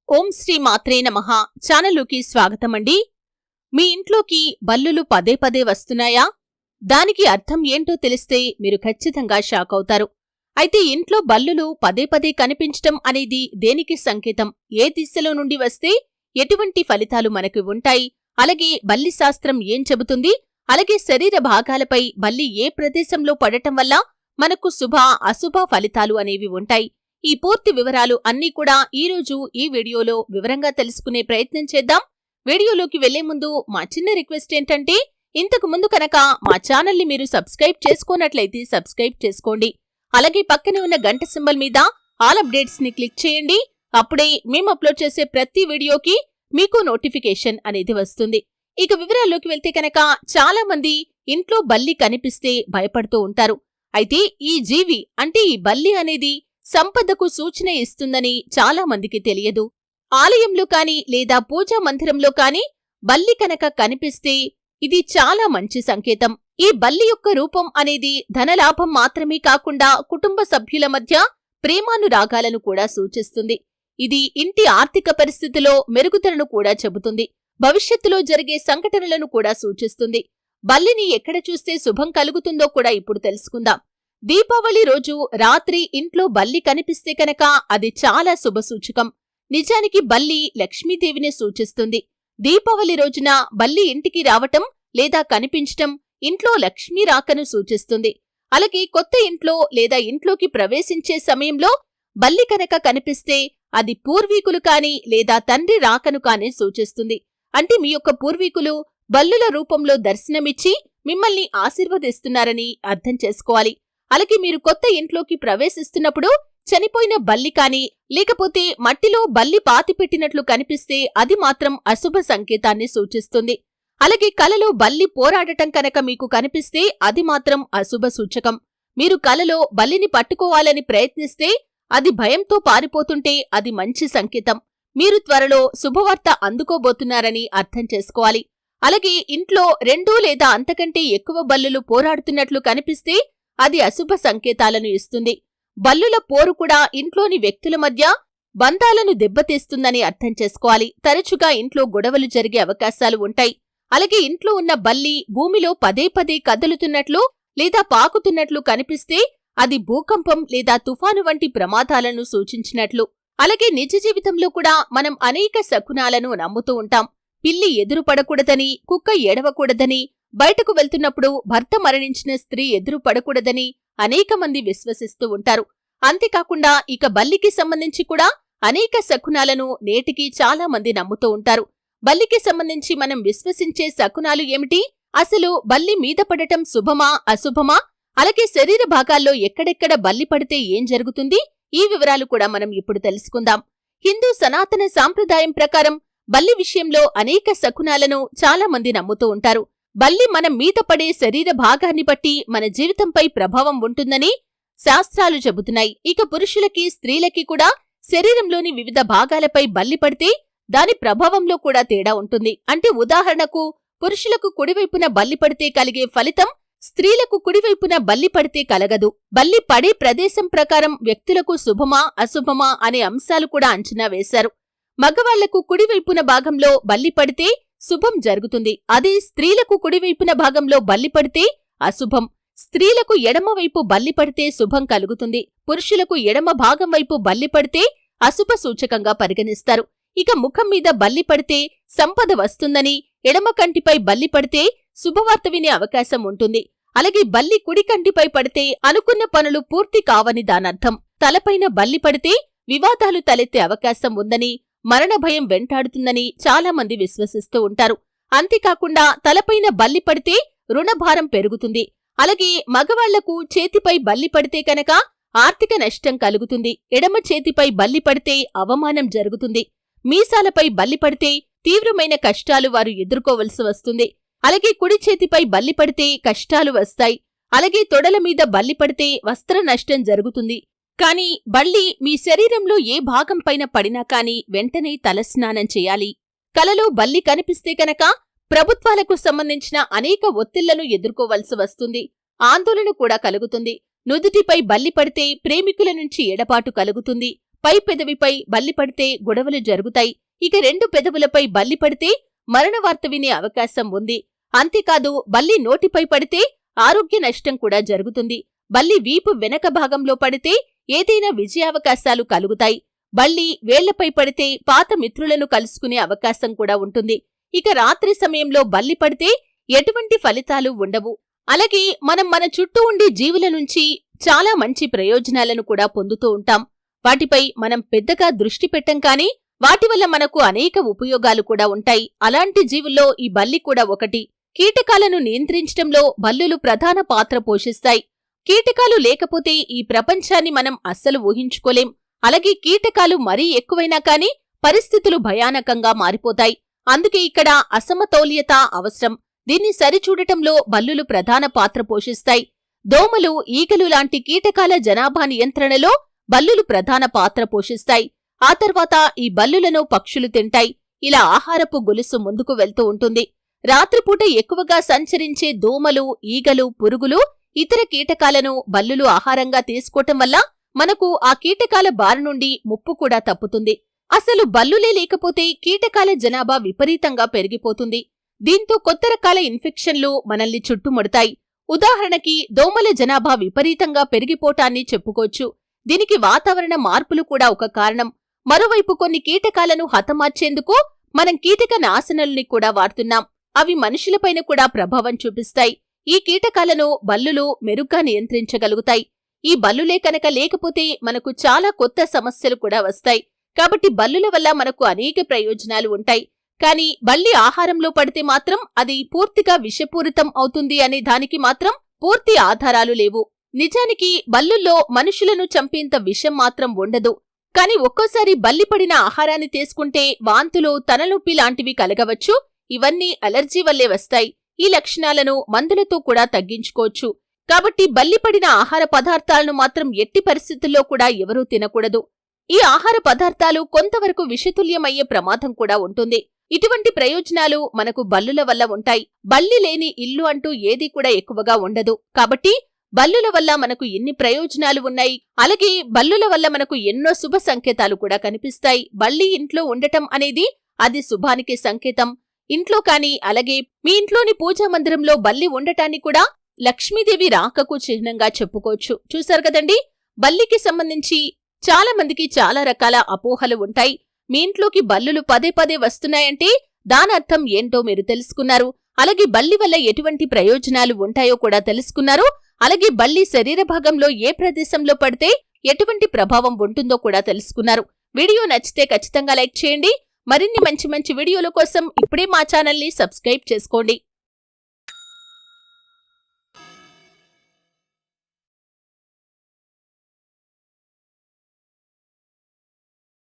ఓం శ్రీ మాత్రే నమః. ఛానలుకి స్వాగతమండి. మీ ఇంట్లోకి బల్లులు పదే పదే వస్తున్నాయా? దానికి అర్థం ఏంటో తెలిస్తే మీరు ఖచ్చితంగా షాక్ అవుతారు. అయితే ఇంట్లో బల్లులు పదే పదే కనిపించటం అనేది దేనికి సంకేతం? ఏ దిశలో నుండి వస్తే ఎటువంటి ఫలితాలు మనకు ఉంటాయి? అలాగే బల్లి శాస్త్రం ఏం చెబుతుంది? అలాగే శరీర భాగాలపై బల్లి ఏ ప్రదేశంలో పడటం వల్ల మనకు శుభ అశుభ ఫలితాలు అనేవి ఉంటాయి. ఈ పూర్తి వివరాలు అన్నీ కూడా ఈరోజు ఈ వీడియోలో వివరంగా తెలుసుకునే ప్రయత్నం చేద్దాం. వీడియోలోకి వెళ్లే ముందు మా చిన్న రిక్వెస్ట్ ఏంటంటే, ఇంతకు ముందు కనుక మా ఛానల్ని మీరు సబ్స్క్రైబ్ చేసుకోనట్లయితే సబ్స్క్రైబ్ చేసుకోండి. అలాగే పక్కనే ఉన్న గంట సింబల్ మీద ఆల్ అప్డేట్స్ ని క్లిక్ చేయండి. అప్పుడే మేము అప్లోడ్ చేసే ప్రతి వీడియోకి మీకు నోటిఫికేషన్ అనేది వస్తుంది. ఇక వివరాల్లోకి వెళ్తే కనుక చాలా మంది ఇంట్లో బల్లి కనిపిస్తే భయపడుతూ ఉంటారు. అయితే ఈ జీవి అంటే ఈ బల్లి అనేది సంపదకు సూచన ఇస్తుందని చాలా మందికి తెలియదు. ఆలయంలో కాని లేదా పూజా మందిరంలో కాని బల్లి కనుక కనిపిస్తే ఇది చాలా మంచి సంకేతం. ఈ బల్లి యొక్క రూపం అనేది ధనలాభం మాత్రమే కాకుండా కుటుంబ సభ్యుల మధ్య ప్రేమానురాగాలను కూడా సూచిస్తుంది. ఇది ఇంటి ఆర్థిక పరిస్థితిలో మెరుగుదలను కూడా చెబుతుంది. భవిష్యత్తులో జరిగే సంఘటనలను కూడా సూచిస్తుంది. బల్లిని ఎక్కడ చూస్తే శుభం కలుగుతుందో కూడా ఇప్పుడు తెలుసుకుందాం. దీపావళి రోజు రాత్రి ఇంట్లో బల్లి కనిపిస్తే కనుక అది చాలా శుభసూచకం. నిజానికి బల్లి లక్ష్మీదేవిని సూచిస్తుంది. దీపావళి రోజున బల్లి ఇంటికి రావటం లేదా కనిపించటం ఇంట్లో లక్ష్మీ రాకను సూచిస్తుంది. అలాగే కొత్త ఇంట్లో లేదా ఇంట్లోకి ప్రవేశించే సమయంలో బల్లి కనుక కనిపిస్తే అది పూర్వీకులు కాని లేదా తండ్రి రాకను కాని సూచిస్తుంది. అంటే మీ యొక్క పూర్వీకులు బల్లుల రూపంలో దర్శనమిచ్చి మిమ్మల్ని ఆశీర్వదిస్తున్నారని అర్థం చేసుకోవాలి. అలాగే మీరు కొత్త ఇంట్లోకి ప్రవేశిస్తున్నప్పుడు చనిపోయిన బల్లి కాని లేకపోతే మట్టిలో బల్లి పాతిపెట్టినట్లు కనిపిస్తే అది మాత్రం అశుభ సంకేతాన్ని సూచిస్తుంది. అలాగే కలలో బల్లి పోరాడటం కనుక మీకు కనిపిస్తే అది మాత్రం అశుభ సూచకం. మీరు కలలో బల్లిని పట్టుకోవాలని ప్రయత్నిస్తే అది భయంతో పారిపోతుంటే అది మంచి సంకేతం. మీరు త్వరలో శుభవార్త అందుకోబోతున్నారని అర్థం చేసుకోవాలి. అలాగే ఇంట్లో 2 లేదా అంతకంటే ఎక్కువ బల్లులు పోరాడుతున్నట్లు కనిపిస్తే అది అశుభ సంకేతాలను ఇస్తుంది. బల్లుల పోరు కూడా ఇంట్లోని వ్యక్తుల మధ్య బంధాలను దెబ్బతీస్తుందని అర్థం చేసుకోవాలి. తరచుగా ఇంట్లో గొడవలు జరిగే అవకాశాలు ఉంటాయి. అలాగే ఇంట్లో ఉన్న బల్లి భూమిలో పదే పదే కదులుతున్నట్లు లేదా పాకుతున్నట్లు కనిపిస్తే అది భూకంపం లేదా తుఫాను వంటి ప్రమాదాలను సూచించినట్లు. అలాగే నిజ జీవితంలో కూడా మనం అనేక శకునాలను నమ్ముతూ ఉంటాం. పిల్లి ఎదురుపడకూడదని, కుక్క ఏడవకూడదని, బయటకు వెళ్తున్నప్పుడు భర్త మరణించిన స్త్రీ ఎదురు పడకూడదని అనేక మంది విశ్వసిస్తూ ఉంటారు. అంతేకాకుండా ఇక బల్లికి సంబంధించి కూడా అనేక శకునాలను నేటికి చాలా మంది నమ్ముతూ ఉంటారు. బల్లికి సంబంధించి మనం విశ్వసించే శకునాలు ఏమిటి? అసలు బల్లి మీద పడటం శుభమా అశుభమా? అలాగే శరీర భాగాల్లో ఎక్కడెక్కడ బల్లి పడితే ఏం జరుగుతుంది? ఈ వివరాలు కూడా మనం ఇప్పుడు తెలుసుకుందాం. హిందూ సనాతన సాంప్రదాయం ప్రకారం బల్లి విషయంలో అనేక శకునాలను చాలా మంది నమ్ముతూ ఉంటారు. బల్లి మనం మీద పడే శరీర భాగాన్ని బట్టి మన జీవితంపై ప్రభావం ఉంటుందని శాస్త్రాలు చెబుతున్నాయి. ఇక పురుషులకి స్త్రీలకి కూడా శరీరంలోని వివిధ భాగాలపై బల్లి పడితే దాని ప్రభావంలో కూడా తేడా ఉంటుంది. అంటే ఉదాహరణకు పురుషులకు కుడివైపున బల్లి పడితే కలిగే ఫలితం స్త్రీలకు కుడివైపున బల్లి పడితే కలగదు. బల్లి పడే ప్రదేశం ప్రకారం వ్యక్తులకు శుభమా అశుభమా అనే అంశాలు కూడా అంచనా వేశారు. మగవాళ్లకు కుడివైపున భాగంలో బల్లి పడితే శుభం జరుగుతుంది. అదే స్త్రీలకు కుడివైపున భాగంలో బల్లి పడితే అశుభం. స్త్రీలకు ఎడమవైపు బల్లి పడితే శుభం కలుగుతుంది. పురుషులకు ఎడమ భాగం వైపు బల్లి పడితే అశుభ సూచకంగా పరిగణిస్తారు. ఇక ముఖం మీద బల్లి పడితే సంపద వస్తుందని, ఎడమ కంటిపై బల్లి పడితే శుభవార్త వినే అవకాశం ఉంటుంది. అలాగే బల్లి కుడి కంటిపై పడితే అనుకున్న పనులు పూర్తి కావని దానర్థం. తలపైన బల్లి పడితే వివాదాలు తలెత్తే అవకాశం ఉందని, మరణ భయం వెంటాడుతుందని చాలా మంది విశ్వసిస్తూ ఉంటారు. అంతేకాకుండా తలపైన బల్లి పడితే రుణభారం పెరుగుతుంది. అలాగే మగవాళ్లకు చేతిపై బల్లి పడితే కనుక ఆర్థిక నష్టం కలుగుతుంది. ఎడమ చేతిపై బల్లి పడితే అవమానం జరుగుతుంది. మీసాలపై బల్లి పడితే తీవ్రమైన కష్టాలు వారు ఎదుర్కోవలసి వస్తుంది. అలాగే కుడి చేతిపై బల్లి పడితే కష్టాలు వస్తాయి. అలాగే తొడల మీద బల్లి పడితే వస్త్ర నష్టం జరుగుతుంది. కానీ బల్లి మీ శరీరంలో ఏ భాగం పైన పడినా కాని వెంటనే తలస్నానం చేయాలి. కలలో బల్లి కనిపిస్తే కనుక ప్రభుత్వాలకు సంబంధించిన అనేక ఒత్తిళ్లను ఎదుర్కోవలసి వస్తుంది. ఆందోళన కూడా కలుగుతుంది. నుదుటిపై బల్లి పడితే ప్రేమికుల నుంచి ఎడబాటు కలుగుతుంది. పై పెదవిపై బల్లి పడితే గొడవలు జరుగుతాయి. ఇక 2 పెదవులపై బల్లి పడితే మరణ వార్త వినే అవకాశం ఉంది. అంతేకాదు బల్లి నోటిపై పడితే ఆరోగ్య నష్టం కూడా జరుగుతుంది. బల్లి వీపు వెనక భాగంలో పడితే ఏదైనా విజయావకాశాలు కలుగుతాయి. బల్లి వేళ్లపై పడితే పాత మిత్రులను కలుసుకునే అవకాశం కూడా ఉంటుంది. ఇక రాత్రి సమయంలో బల్లి పడితే ఎటువంటి ఫలితాలు ఉండవు. అలాగే మనం మన చుట్టూ ఉండే జీవుల నుంచి చాలా మంచి ప్రయోజనాలను కూడా పొందుతూ ఉంటాం. వాటిపై మనం పెద్దగా దృష్టి పెట్టం కానీ వాటి వల్ల మనకు అనేక ఉపయోగాలు కూడా ఉంటాయి. అలాంటి జీవుల్లో ఈ బల్లి కూడా ఒకటి. కీటకాలను నియంత్రించడంలో బల్లులు ప్రధాన పాత్ర పోషిస్తాయి. కీటకాలు లేకపోతే ఈ ప్రపంచాన్ని మనం అస్సలు ఊహించుకోలేం. అలాగే కీటకాలు మరీ ఎక్కువైనా కానీ పరిస్థితులు భయానకంగా మారిపోతాయి. అందుకే ఇక్కడ అసమతౌల్యత అవసరం. దీన్ని సరిచూడటంలో బల్లులు ప్రధాన పాత్ర పోషిస్తాయి. దోమలు, ఈగలు లాంటి కీటకాల జనాభా నియంత్రణలో బల్లులు ప్రధాన పాత్ర పోషిస్తాయి. ఆ తర్వాత ఈ బల్లులను పక్షులు తింటాయి. ఇలా ఆహారపు గొలుసు ముందుకు వెళ్తూ ఉంటుంది. రాత్రిపూట ఎక్కువగా సంచరించే దోమలు, ఈగలు, పురుగులు, ఇతర కీటకాలను బల్లులు ఆహారంగా తీసుకోవటం వల్ల మనకు ఆ కీటకాల బారి నుండి ముప్పు కూడా తప్పుతుంది. అసలు బల్లులే లేకపోతే కీటకాల జనాభా విపరీతంగా పెరిగిపోతుంది. దీంతో కొత్త రకాల ఇన్ఫెక్షన్లు మనల్ని చుట్టుముడతాయి. ఉదాహరణకి దోమల జనాభా విపరీతంగా పెరిగిపోటాన్ని చెప్పుకోవచ్చు. దీనికి వాతావరణ మార్పులు కూడా ఒక కారణం. మరోవైపు కొన్ని కీటకాలను హతమార్చేందుకు మనం కీటక నాశనల్ని కూడా వాడుతున్నాం. అవి మనుషులపైన కూడా ప్రభావం చూపిస్తాయి. ఈ కీటకాలను బల్లులు మెరుగ్గా నియంత్రించగలుగుతాయి. ఈ బల్లులే కనుక లేకపోతే మనకు చాలా కొత్త సమస్యలు కూడా వస్తాయి. కాబట్టి బల్లుల వల్ల మనకు అనేక ప్రయోజనాలు ఉంటాయి. కానీ బల్లి ఆహారంలో పడితే మాత్రం అది పూర్తిగా విషపూరితం అవుతుంది అనే దానికి మాత్రం పూర్తి ఆధారాలు లేవు. నిజానికి బల్లుల్లో మనుషులను చంపేంత విషం మాత్రం ఉండదు. కాని ఒక్కోసారి బల్లి పడిన ఆహారాన్ని తీసుకుంటే వాంతులు, తలనొప్పి లాంటివి కలగవచ్చు. ఇవన్నీ అలర్జీ వల్లే వస్తాయి. ఈ లక్షణాలను మందులతో కూడా తగ్గించుకోవచ్చు. కాబట్టి బల్లి పడిన ఆహార పదార్థాలను మాత్రం ఎట్టి పరిస్థితుల్లో కూడా ఎవరూ తినకూడదు. ఈ ఆహార పదార్థాలు కొంతవరకు విషతుల్యమయ్యే ప్రమాదం కూడా ఉంటుంది. ఇటువంటి ప్రయోజనాలు మనకు బల్లుల వల్ల ఉంటాయి. బల్లి లేని ఇల్లు అంటూ ఏదీ కూడా ఎక్కువగా ఉండదు. కాబట్టి బల్లుల వల్ల మనకు ఎన్ని ప్రయోజనాలు ఉన్నాయి. అలాగే బల్లుల వల్ల మనకు ఎన్నో శుభ సంకేతాలు కూడా కనిపిస్తాయి. బల్లి ఇంట్లో ఉండటం అనేది అది శుభానికి సంకేతం. ఇంట్లో కాని అలాగే మీ ఇంట్లోని పూజా మందిరంలో బల్లి ఉండటాన్ని కూడా లక్ష్మీదేవి రాకకు చిహ్నంగా చెప్పుకోవచ్చు. చూశారు కదండి, బల్లికి సంబంధించి చాలా మందికి చాలా రకాల అపోహలు ఉంటాయి. మీ ఇంట్లోకి బల్లులు పదే పదే వస్తున్నాయంటే దానర్థం ఏంటో మీరు తెలుసుకున్నారు. అలాగే బల్లి వల్ల ఎటువంటి ప్రయోజనాలు ఉంటాయో కూడా తెలుసుకున్నారు. అలాగే బల్లి శరీర భాగంలో ఏ ప్రదేశంలో పడితే ఎటువంటి ప్రభావం ఉంటుందో కూడా తెలుసుకున్నారు. వీడియో నచ్చితే ఖచ్చితంగా లైక్ చేయండి. మరిన్ని మంచి మంచి వీడియోల కోసం ఇప్పుడే మా ఛానల్ని సబ్స్క్రైబ్ చేసుకోండి.